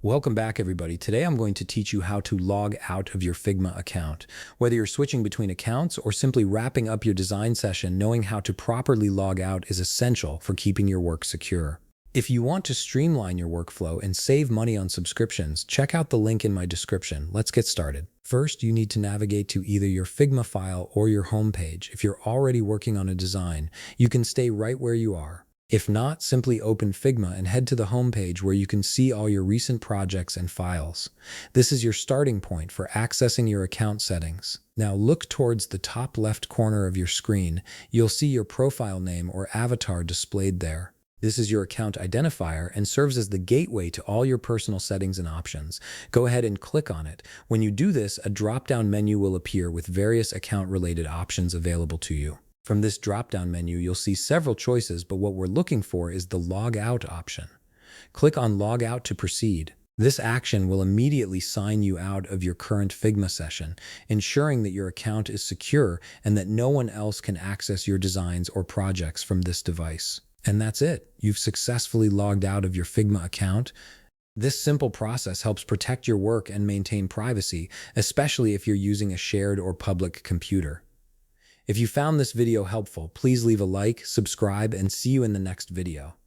Welcome back, everybody. Today I'm going to teach you how to log out of your Figma account. Whether you're switching between accounts or simply wrapping up your design session, knowing how to properly log out is essential for keeping your work secure. If you want to streamline your workflow and save money on subscriptions, check out the link in my description. Let's get started. First, you need to navigate to either your Figma file or your homepage. If you're already working on a design, you can stay right where you are. If not, simply open Figma and head to the homepage where you can see all your recent projects and files. This is your starting point for accessing your account settings. Now look towards the top left corner of your screen. You'll see your profile name or avatar displayed there. This is your account identifier and serves as the gateway to all your personal settings and options. Go ahead and click on it. When you do this, a drop-down menu will appear with various account-related options available to you. From this drop-down menu, you'll see several choices, but what we're looking for is the Log Out option. Click on Log Out to proceed. This action will immediately sign you out of your current Figma session, ensuring that your account is secure and that no one else can access your designs or projects from this device. And that's it. You've successfully logged out of your Figma account. This simple process helps protect your work and maintain privacy, especially if you're using a shared or public computer. If you found this video helpful, please leave a like, subscribe, and see you in the next video.